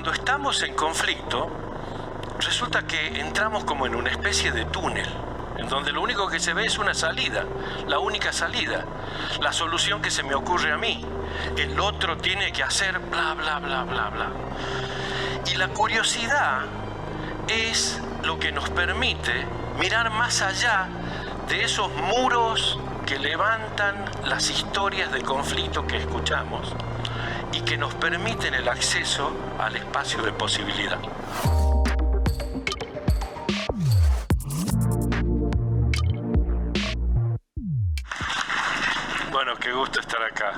Cuando estamos en conflicto, resulta que entramos como en una especie de túnel, en donde lo único que se ve es una salida, la única salida, la solución que se me ocurre a mí. El otro tiene que hacer bla, bla, bla, bla, bla. Y la curiosidad es lo que nos permite mirar más allá de esos muros que levantan las historias de conflicto que escuchamos y que nos permiten el acceso al espacio de posibilidad. Bueno, qué gusto estar acá.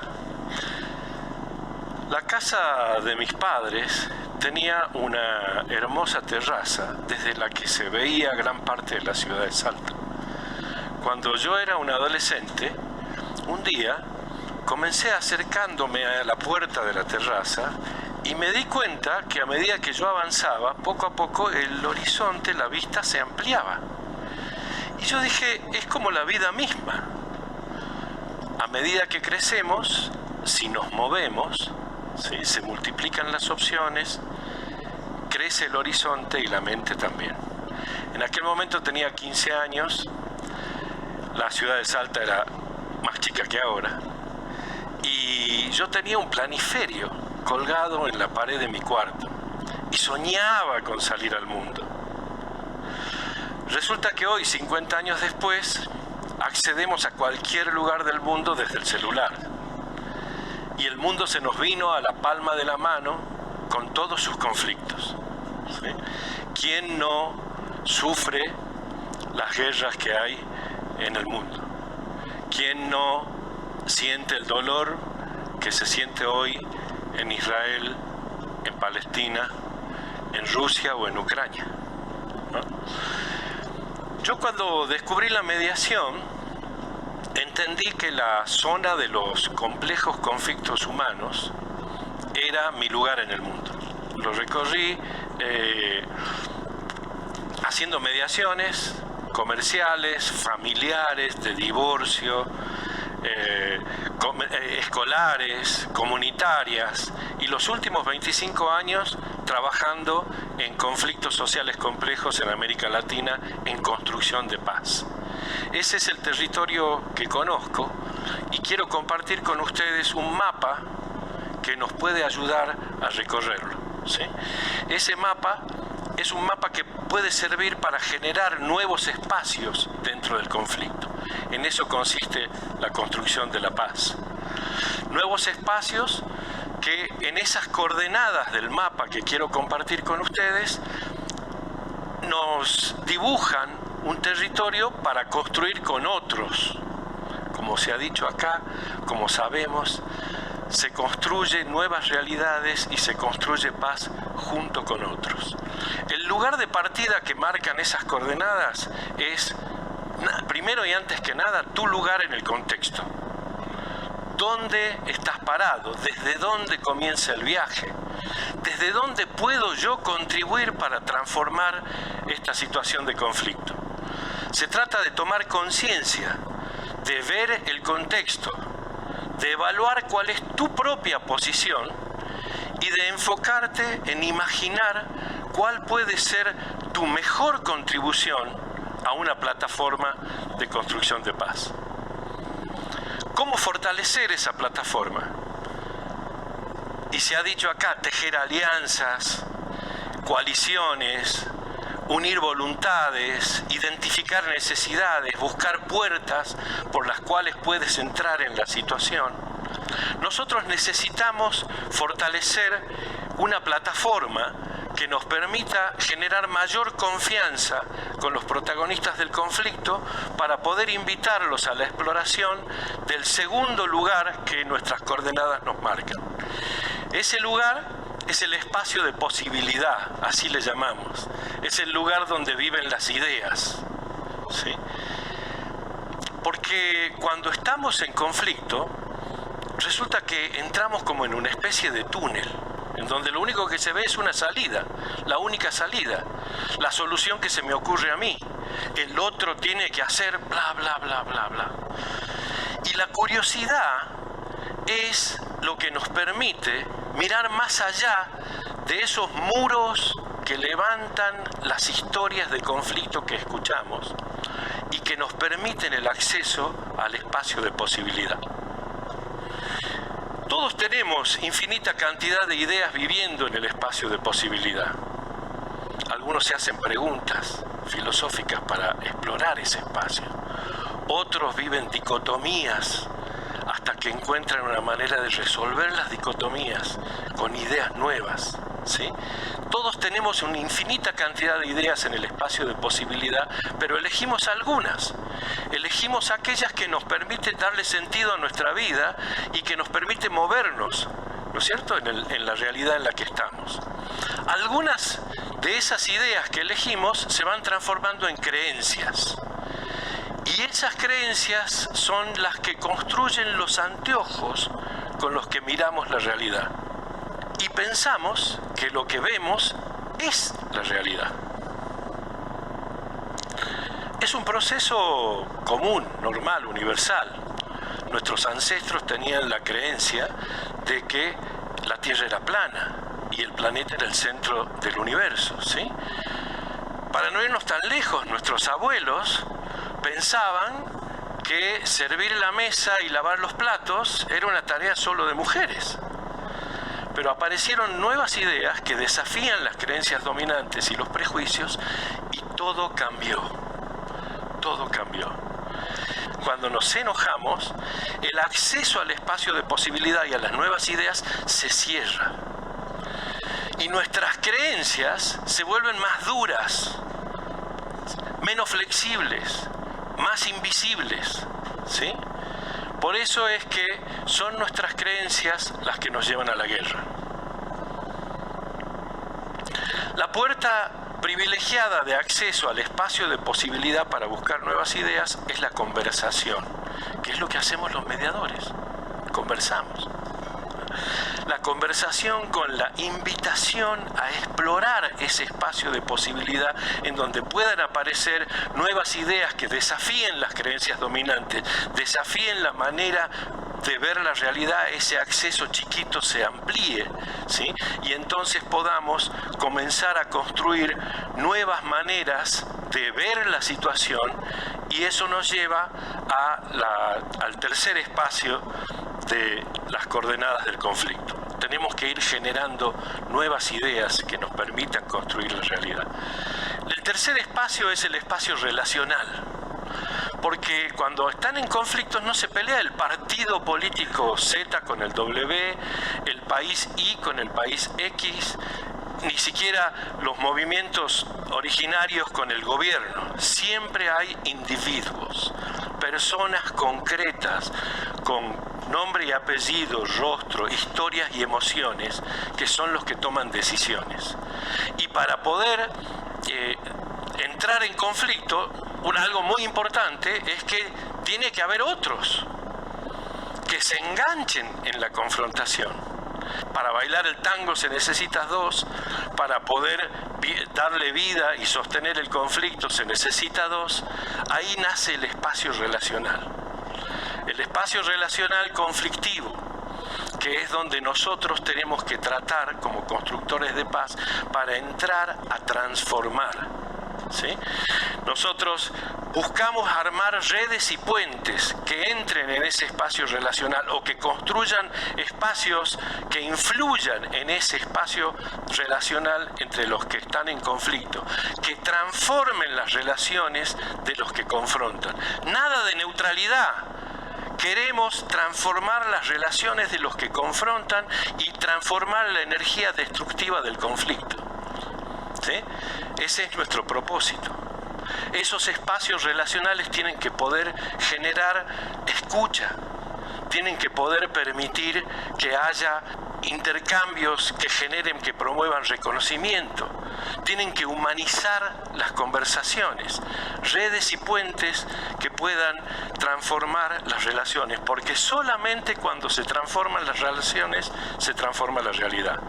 La casa de mis padres tenía una hermosa terraza desde la que se veía gran parte de la ciudad de Salta. Cuando yo era un adolescente, un día comencé acercándome a la puerta de la terraza y me di cuenta que a medida que yo avanzaba, poco a poco el horizonte, la vista se ampliaba. Y yo dije, es como la vida misma. A medida que crecemos, si nos movemos, ¿sí?, se multiplican las opciones, crece el horizonte y la mente también. En aquel momento tenía 15 años, la ciudad de Salta era más chica que ahora, y yo tenía un planiferio colgado en la pared de mi cuarto y soñaba con salir al mundo. Resulta que hoy, 50 años después, accedemos a cualquier lugar del mundo desde el celular. Y el mundo se nos vino a la palma de la mano con todos sus conflictos, ¿sí? ¿Quién no sufre las guerras que hay en el mundo? ¿Quién no siente el dolor que se siente hoy en Israel, en Palestina, en Rusia o en Ucrania, ¿no? Yo cuando descubrí la mediación, entendí que la zona de los complejos conflictos humanos era mi lugar en el mundo. Lo recorrí haciendo mediaciones comerciales, familiares, de divorcio, escolares, comunitarias, y los últimos 25 años trabajando en conflictos sociales complejos en América Latina en construcción de paz. Ese es el territorio que conozco y quiero compartir con ustedes un mapa que nos puede ayudar a recorrerlo, ¿sí? Ese mapa es un mapa que puede servir para generar nuevos espacios dentro del conflicto. En eso consiste la construcción de la paz. Nuevos espacios que en esas coordenadas del mapa que quiero compartir con ustedes nos dibujan un territorio para construir con otros. Como se ha dicho acá, como sabemos, se construyen nuevas realidades y se construye paz junto con otros. El lugar de partida que marcan esas coordenadas es, primero y antes que nada, tu lugar en el contexto. ¿Dónde estás parado? ¿Desde dónde comienza el viaje? ¿Desde dónde puedo yo contribuir para transformar esta situación de conflicto? Se trata de tomar conciencia, de ver el contexto, de evaluar cuál es tu propia posición y de enfocarte en imaginar cuál puede ser tu mejor contribución a una plataforma de construcción de paz. ¿Cómo fortalecer esa plataforma? Y se ha dicho acá, tejer alianzas, coaliciones, unir voluntades, identificar necesidades, buscar puertas por las cuales puedes entrar en la situación. Nosotros necesitamos fortalecer una plataforma que nos permita generar mayor confianza con los protagonistas del conflicto para poder invitarlos a la exploración del segundo lugar que nuestras coordenadas nos marcan. Ese lugar es el espacio de posibilidad, así le llamamos. Es el lugar donde viven las ideas, ¿sí? Porque cuando estamos en conflicto, resulta que entramos como en una especie de túnel, en donde lo único que se ve es una salida, la única salida, la solución que se me ocurre a mí. El otro tiene que hacer bla, bla, bla, bla, bla. Y la curiosidad es lo que nos permite mirar más allá de esos muros que levantan las historias de conflicto que escuchamos y que nos permiten el acceso al espacio de posibilidad. Todos tenemos infinita cantidad de ideas viviendo en el espacio de posibilidad. Algunos se hacen preguntas filosóficas para explorar ese espacio. Otros viven dicotomías hasta que encuentran una manera de resolver las dicotomías con ideas nuevas, ¿sí? Todos tenemos una infinita cantidad de ideas en el espacio de posibilidad, pero elegimos algunas. Elegimos aquellas que nos permiten darle sentido a nuestra vida y que nos permiten movernos, ¿no es cierto?, en la realidad en la que estamos. Algunas de esas ideas que elegimos se van transformando en creencias. Y esas creencias son las que construyen los anteojos con los que miramos la realidad. Y pensamos que lo que vemos es la realidad. Es un proceso común, normal, universal. Nuestros ancestros tenían la creencia de que la Tierra era plana y el planeta era el centro del universo, ¿sí? Para no irnos tan lejos, nuestros abuelos pensaban que servir la mesa y lavar los platos era una tarea solo de mujeres. Pero aparecieron nuevas ideas que desafían las creencias dominantes y los prejuicios y todo cambió. Todo cambió. Cuando nos enojamos, el acceso al espacio de posibilidad y a las nuevas ideas se cierra. Y nuestras creencias se vuelven más duras, menos flexibles, más invisibles, ¿sí? Por eso es que son nuestras creencias las que nos llevan a la guerra. La puerta privilegiada de acceso al espacio de posibilidad para buscar nuevas ideas es la conversación, que es lo que hacemos los mediadores. Conversamos. La conversación con la invitación a explorar ese espacio de posibilidad en donde puedan aparecer nuevas ideas que desafíen las creencias dominantes, desafíen la manera de ver la realidad, ese acceso chiquito se amplíe, ¿sí? Y entonces podamos comenzar a construir nuevas maneras de ver la situación, y eso nos lleva al tercer espacio de las coordenadas del conflicto. Tenemos que ir generando nuevas ideas que nos permitan construir la realidad. El tercer espacio es el espacio relacional, porque cuando están en conflictos no se pelea el partido político Z con el W, el país Y con el país X, ni siquiera los movimientos originarios con el gobierno. Siempre hay individuos, personas concretas, con nombre y apellido, rostro, historias y emociones, que son los que toman decisiones. Y para poder entrar en conflicto, algo muy importante es que tiene que haber otros que se enganchen en la confrontación. Para bailar el tango se necesitan dos, para poder darle vida y sostener el conflicto se necesita dos. Ahí nace el espacio relacional. El espacio relacional conflictivo, que es donde nosotros tenemos que tratar como constructores de paz para entrar a transformar, ¿sí? Nosotros buscamos armar redes y puentes que entren en ese espacio relacional o que construyan espacios que influyan en ese espacio relacional entre los que están en conflicto, que transformen las relaciones de los que confrontan. Nada de neutralidad. Queremos transformar las relaciones de los que confrontan y transformar la energía destructiva del conflicto, ¿sí? Ese es nuestro propósito. Esos espacios relacionales tienen que poder generar escucha, tienen que poder permitir que haya intercambios que generen, que promuevan reconocimiento, tienen que humanizar las conversaciones, redes y puentes que puedan transformar las relaciones, porque solamente cuando se transforman las relaciones se transforma la realidad,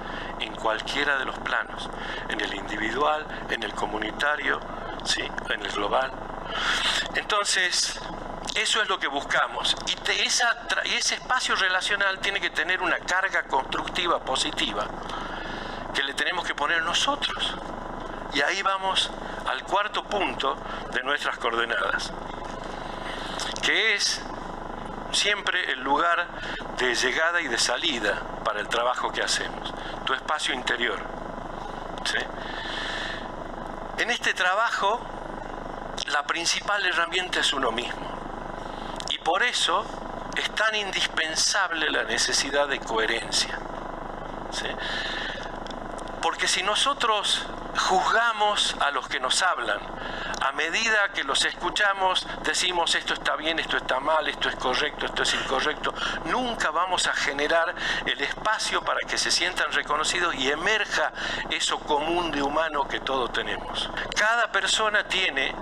en cualquiera de los planos, en el individual, en el comunitario, ¿sí?, en el global. Entonces, eso es lo que buscamos, y ese espacio relacional tiene que tener una carga constructiva positiva que le tenemos que poner nosotros. Y ahí vamos al cuarto punto de nuestras coordenadas, que es siempre el lugar de llegada y de salida para el trabajo que hacemos, tu espacio interior. ¿Sí? En este trabajo, la principal herramienta es uno mismo. Y por eso es tan indispensable la necesidad de coherencia. ¿Sí? Porque si nosotros juzgamos a los que nos hablan, a medida que los escuchamos, decimos esto está bien, esto está mal, esto es correcto, esto es incorrecto, nunca vamos a generar el espacio para que se sientan reconocidos y emerja eso común de humano que todos tenemos. Cada persona tiene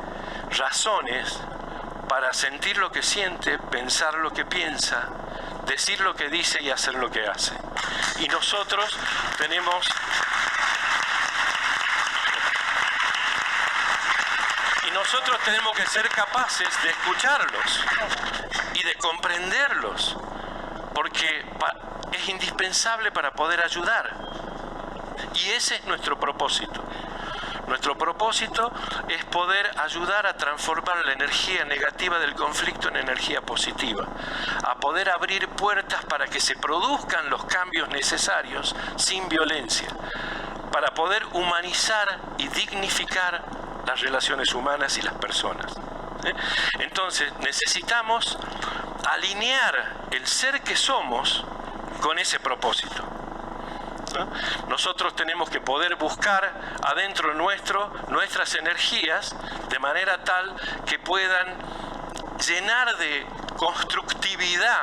razones para sentir lo que siente, pensar lo que piensa, decir lo que dice y hacer lo que hace. Y nosotros tenemos que ser capaces de escucharlos y de comprenderlos, porque es indispensable para poder ayudar. Y ese es nuestro propósito. Nuestro propósito es poder ayudar a transformar la energía negativa del conflicto en energía positiva, a poder abrir puertas para que se produzcan los cambios necesarios sin violencia, para poder humanizar y dignificar las relaciones humanas y las personas. Entonces necesitamos alinear el ser que somos con ese propósito. Nosotros tenemos que poder buscar adentro nuestro nuestras energías de manera tal que puedan llenar de constructividad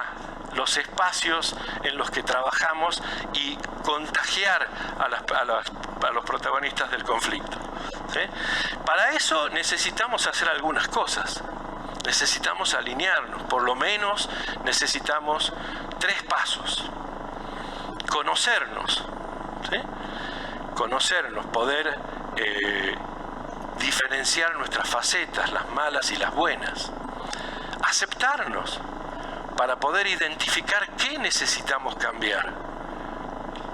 los espacios en los que trabajamos y contagiar a los protagonistas del conflicto. ¿Sí? Para eso necesitamos hacer algunas cosas. Necesitamos alinearnos, por lo menos necesitamos 3 pasos. Conocernos, ¿sí? Conocernos, poder diferenciar nuestras facetas, las malas y las buenas. Aceptarnos, para poder identificar qué necesitamos cambiar,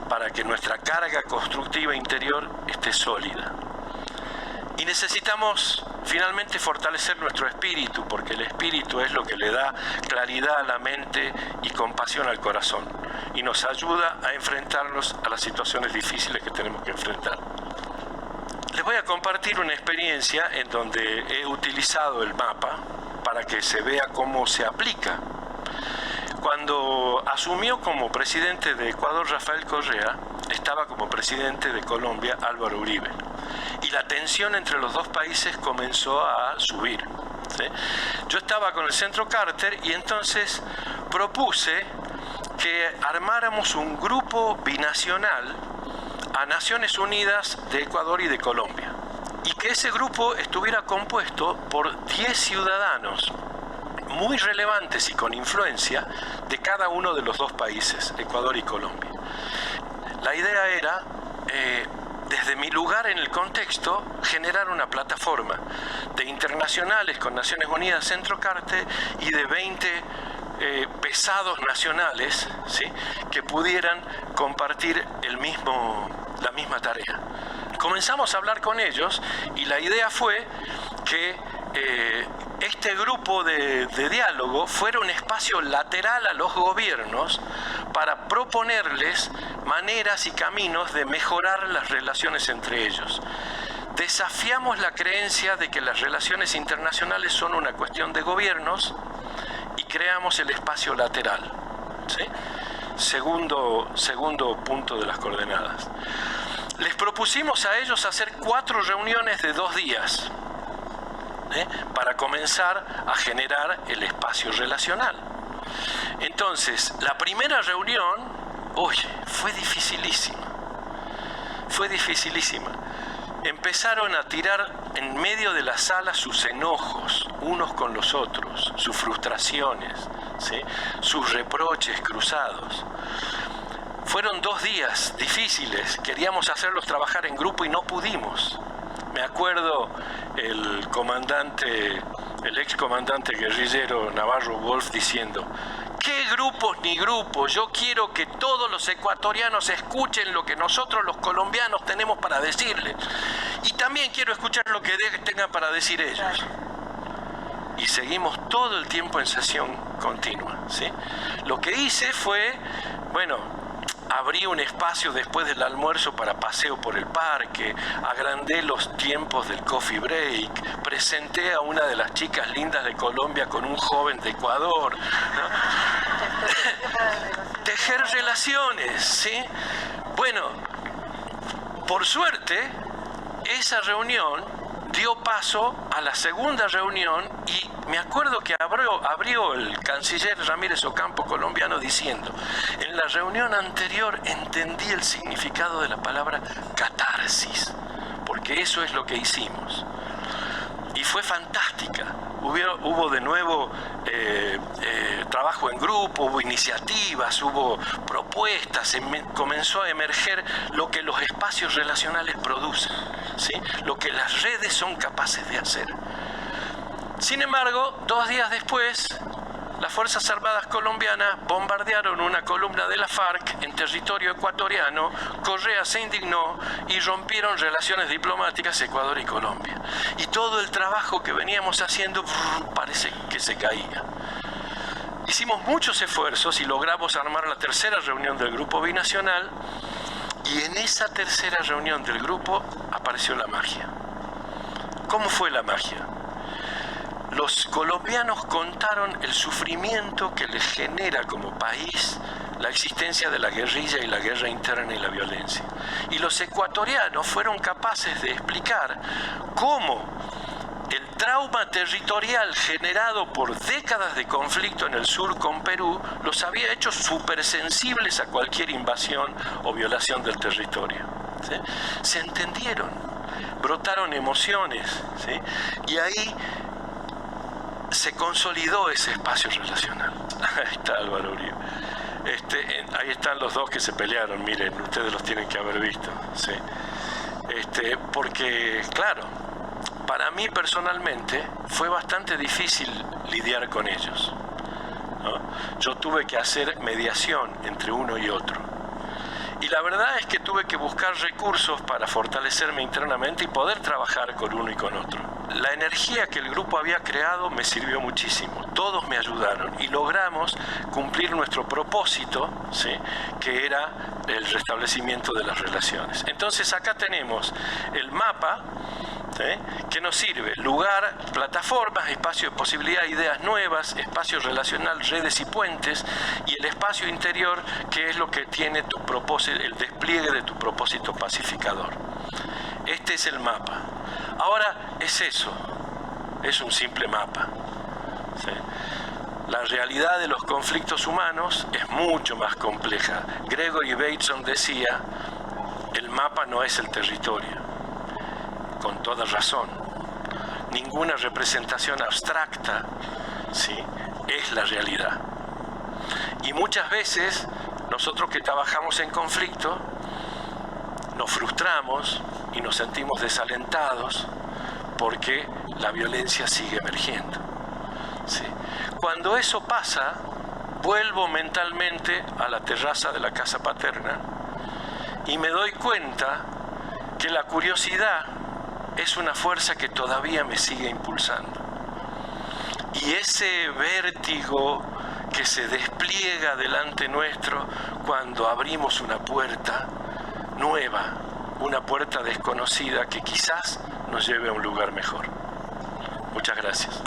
para que nuestra carga constructiva interior esté sólida. Y necesitamos finalmente fortalecer nuestro espíritu, porque el espíritu es lo que le da claridad a la mente y compasión al corazón, y nos ayuda a enfrentarnos a las situaciones difíciles que tenemos que enfrentar. Les voy a compartir una experiencia en donde he utilizado el mapa para que se vea cómo se aplica. Cuando asumió como presidente de Ecuador Rafael Correa, estaba como presidente de Colombia Álvaro Uribe. Y la tensión entre los dos países comenzó a subir. ¿Sí? Yo estaba con el Centro Carter y entonces propuse que armáramos un grupo binacional a Naciones Unidas de Ecuador y de Colombia. Y que ese grupo estuviera compuesto por 10 ciudadanos muy relevantes y con influencia de cada uno de los dos países, Ecuador y Colombia. La idea era, desde mi lugar en el contexto, generar una plataforma de internacionales con Naciones Unidas, Centro Carter y de 20 pesados nacionales, ¿sí?, que pudieran compartir la misma tarea. Comenzamos a hablar con ellos y la idea fue que este grupo de diálogo fuera un espacio lateral a los gobiernos para proponerles maneras y caminos de mejorar las relaciones entre ellos. Desafiamos la creencia de que las relaciones internacionales son una cuestión de gobiernos y creamos el espacio lateral. ¿Sí? Segundo punto de las coordenadas. Les propusimos a ellos hacer 4 reuniones de 2 días. Para comenzar a generar el espacio relacional. Entonces, la primera reunión, fue dificilísima. Empezaron a tirar en medio de la sala sus enojos, unos con los otros, sus frustraciones, ¿sí?, sus reproches cruzados. Fueron 2 días difíciles, queríamos hacerlos trabajar en grupo y no pudimos. Me acuerdo el ex comandante guerrillero Navarro Wolf diciendo: qué grupos ni grupos. Yo quiero que todos los ecuatorianos escuchen lo que nosotros los colombianos tenemos para decirles. Y también quiero escuchar lo que tengan para decir ellos. Y seguimos todo el tiempo en sesión continua, ¿sí? Lo que hice fue, bueno, abrí un espacio después del almuerzo para paseo por el parque, agrandé los tiempos del coffee break, presenté a una de las chicas lindas de Colombia con un joven de Ecuador, ¿no? Tejer relaciones, ¿sí? Bueno, por suerte, esa reunión dio paso a la segunda reunión y me acuerdo que abrió el canciller Ramírez Ocampo colombiano diciendo: en la reunión anterior entendí el significado de la palabra catarsis, porque eso es lo que hicimos. Y fue fantástica. Hubo de nuevo trabajo en grupo, hubo iniciativas, hubo propuestas, comenzó a emerger lo que los espacios relacionales producen, ¿sí? Lo que las redes son capaces de hacer. Sin embargo, 2 días después, las Fuerzas Armadas colombianas bombardearon una columna de la FARC en territorio ecuatoriano, Correa se indignó y rompieron relaciones diplomáticas Ecuador y Colombia. Y todo el trabajo que veníamos haciendo parece que se caía. Hicimos muchos esfuerzos y logramos armar la tercera reunión del Grupo Binacional, y en esa tercera reunión del grupo apareció la magia. ¿Cómo fue la magia? Los colombianos contaron el sufrimiento que les genera como país la existencia de la guerrilla y la guerra interna y la violencia. Y los ecuatorianos fueron capaces de explicar cómo el trauma territorial generado por décadas de conflicto en el sur con Perú los había hecho supersensibles a cualquier invasión o violación del territorio, ¿sí? Se entendieron, brotaron emociones, ¿sí? Y ahí se consolidó ese espacio relacional. Ahí está Álvaro Uribe. Ahí están los dos que se pelearon, miren, ustedes los tienen que haber visto, ¿sí? Porque, claro, para mí personalmente fue bastante difícil lidiar con ellos, ¿no? Yo tuve que hacer mediación entre uno y otro. Y la verdad es que tuve que buscar recursos para fortalecerme internamente y poder trabajar con uno y con otro. La energía que el grupo había creado me sirvió muchísimo. Todos me ayudaron y logramos cumplir nuestro propósito, ¿sí? Que era el restablecimiento de las relaciones. Entonces acá tenemos el mapa, ¿sí? Que nos sirve: lugar, plataformas, espacio de posibilidad, ideas nuevas, espacio relacional, redes y puentes, y el espacio interior, que es lo que tiene tu propósito, el despliegue de tu propósito pacificador. Este es el mapa. Ahora es eso, es un simple mapa, ¿sí? La realidad de los conflictos humanos es mucho más compleja. Gregory Bateson decía: el mapa no es el territorio. Con toda razón. Ninguna representación abstracta, ¿sí? Es la realidad. Y muchas veces nosotros que trabajamos en conflicto nos frustramos y nos sentimos desalentados porque la violencia sigue emergiendo, ¿sí? Cuando eso pasa, vuelvo mentalmente a la terraza de la casa paterna y me doy cuenta que la curiosidad es una fuerza que todavía me sigue impulsando. Y ese vértigo que se despliega delante nuestro cuando abrimos una puerta nueva, una puerta desconocida que quizás nos lleve a un lugar mejor. Muchas gracias.